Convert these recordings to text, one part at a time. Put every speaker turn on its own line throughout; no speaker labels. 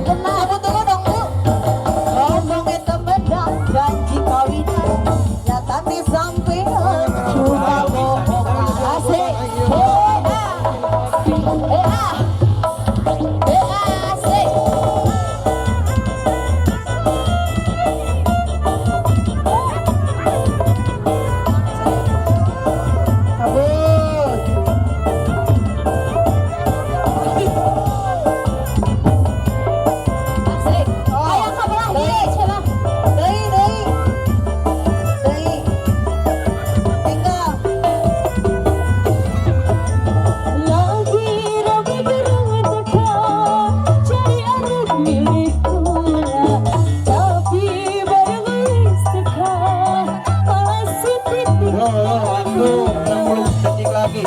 Tunggu dong Bu. Ngomongin temenan janji kawinan, nyata disampaikan cuma bohong. Asik. Asik. Asik. Ayo kabelah dia coba. Deui. Tinggal.
Lagi rabi berangkat cari anak milikku, tapi barang istaka masih titik.
Waktu 60 detik lagi.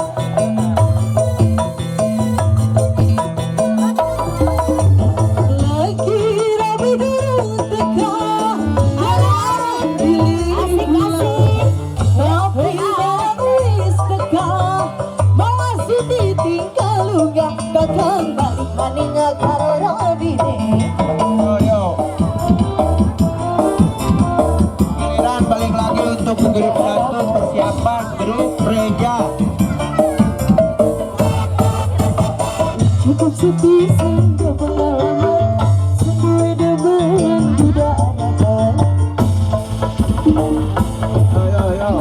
Lagi rabi berangkat anak milikku, tapi barang istaka masih ditinggal unggah kakang balik maning karo dine.
Yo. Giliran balik lagi untuk grup 1 persiapan grup Reja.
Cukup sepisah pengalaman semua dengan tidak ada.
Yo.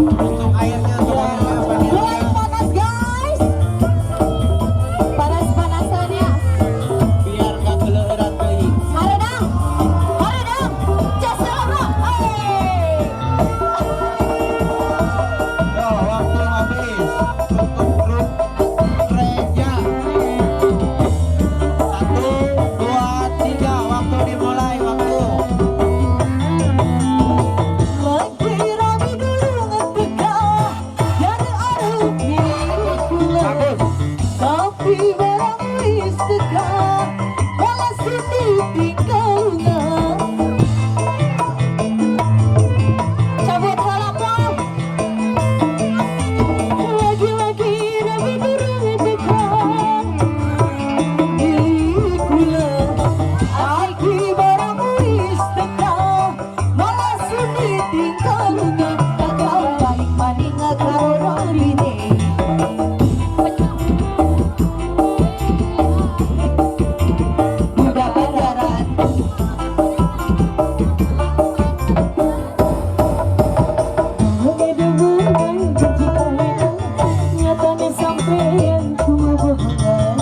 Untuk airnya
Mulai panas guys. Panas-panasannya.
biar gak keleuran deui.
Haredang. Just dulu.
Yo, waktu habis untuk grup Reja. 1, 2, 3, waktu dimulai waktu.
Lagi rabi berangkat yang arep milikku, tapi barang istaka masih ditinggal.
Cabut heula Po.
Lagi-lagi rabi berangkat milikula, aki barang istaka masih ditinggal. Kakak balik maning karo dine.
Udah pacaran.
Mengedemen janji kawinan, nyatanya sampeyan cuma bohongan.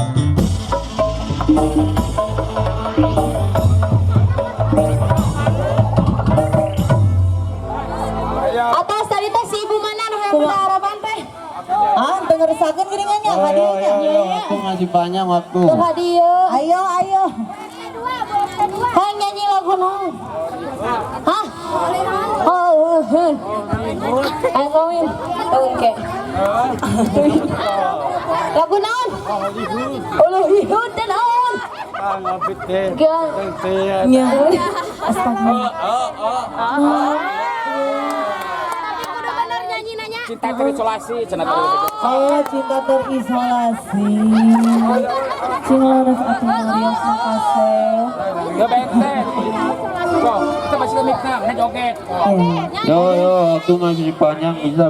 Atas tadi teh si ibu mana nu hayang budak harapan teh?
Ah, denger sakit geringannya hadiahnya.
Waktu masih banyak waktu.
Tuh hadiah.
Ayo.
Hayang nyanyi lagu naon? Hah? Oh, ayo ngawin. Oke. Lagu naon? Uluh ihud dan naon? Gan.
Ya. Astaga.
Cinta terisolasi, cenah
Saya cinta terisolasi. Cinglaras atuh Maria makasih.
Gak bete. Kok, kita masih ke mikna, mana joget.
Yo, waktu masih panjang bisa.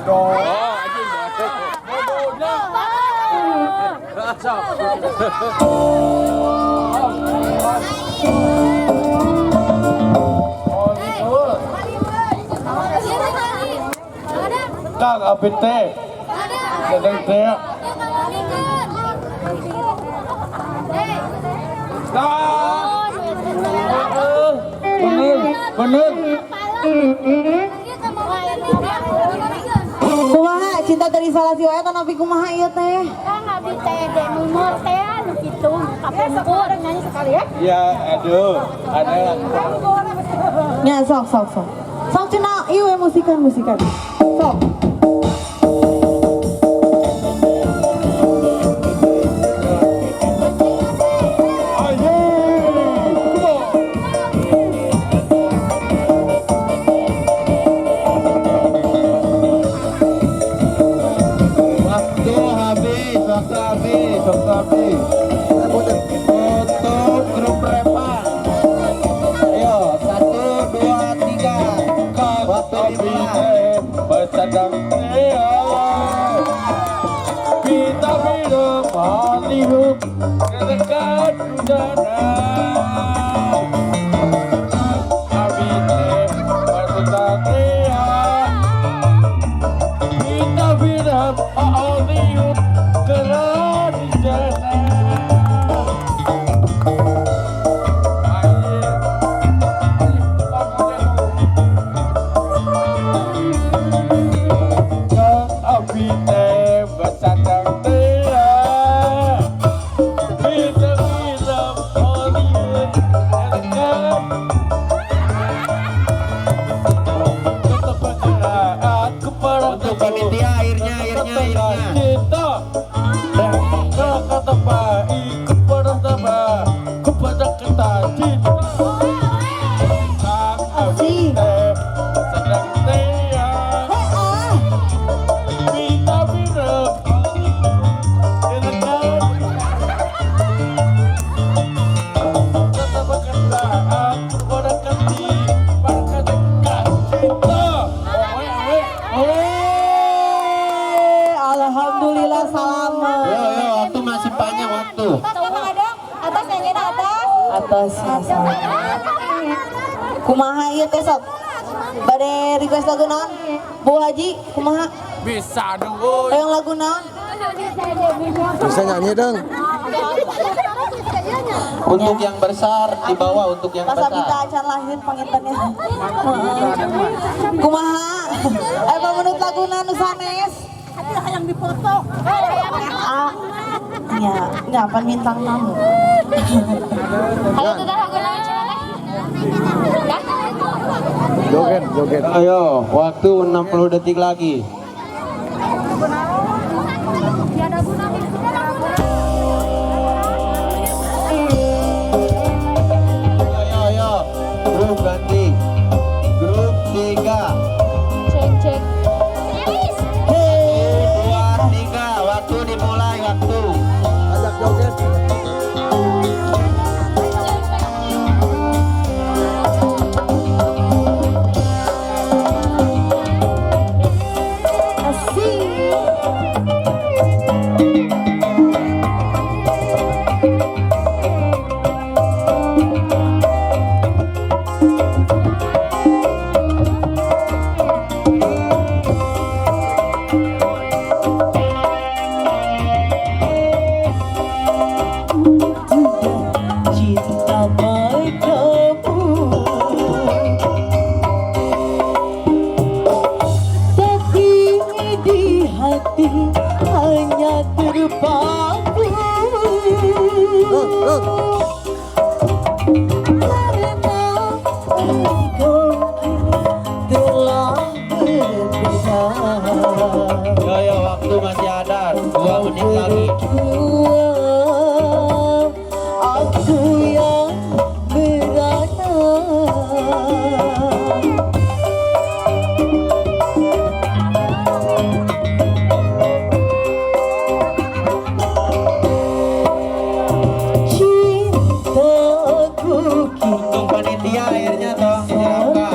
Oh, anjing.
Kang apit teh. Sedang teh. Bener.
Kumaha cinta terisolasi wae kana tapi kumaha ieu teh?
Kang abi teh de umur teh anu kitu kapungkur nyanyi sekali ya.
Ya, aduh. Ada.
Ya sok. Sok cenah ieu we musikan. Sok.
Waktu habis. hidup Hollywood kedekat udara. Abite bertatria. Kita hidup Hollywood kedekat udara. Untuk panitia airnya. Kita kata baik kepada kita cinta. Sang Abite sedang tia. Kita hidup
Alhamdulillah selamat.
Yo, waktu masih panjang waktu.
Atas nyanyiin atas.
Atas kumaha ieu teh sok. Bade request lagu naon? Bu Haji, kumaha?
Bisa dong, boy.
Yang lagu naon?
Bisa nyanyi dong.
Untuk yang besar di bawah, untuk yang
Pas abita
besar.
acan lahir pangintennya. Kumaha? Menurut lagu naon nu sanes?
Yang dipoto.
Ya, pan bintang tamu.
Ayo sudah lagu lain.
Joget.
Ayo, waktu 60 detik lagi. Ayo. Grup ganti. Grup 3.
Cek.
2, 3. Waktu dimulai, waktu.
Ajak joget.
Cinta padamu, tapi di hati hanya terpaku. Karena engkau telah berbeda.
Ayo, waktu masih ada. 2 menit lagi.
Aku yang merana. Cintaku
Untuk panitia airnya dong siapa?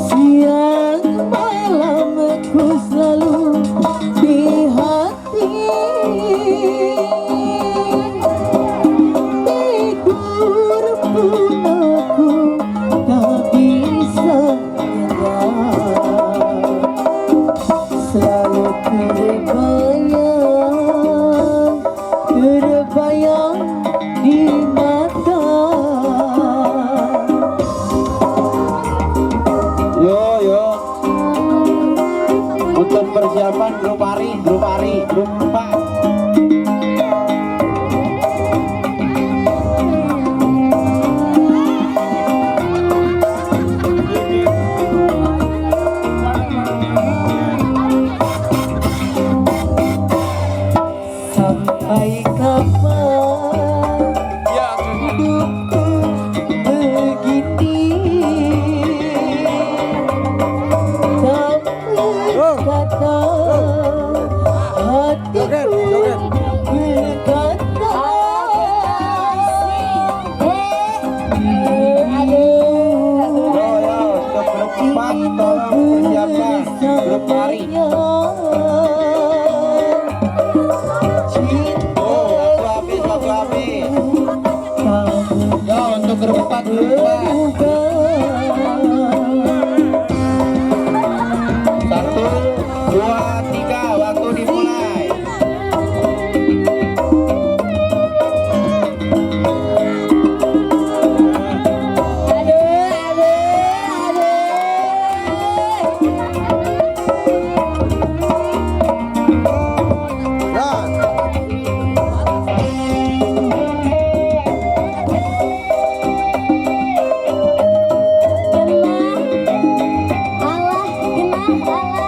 siang malam ku selalu di hati. Tidur pun aku tak bisa nyerah. Selalu terbayang di mata.
Yo. Untuk persiapan grup Ari, grup 4.
Sampai kapan hidupku begini? Tak berkata hatiku berkata.
Yo, untuk grup 4 tolong persiapan. 2, 3, waktu dimulai.
Allah,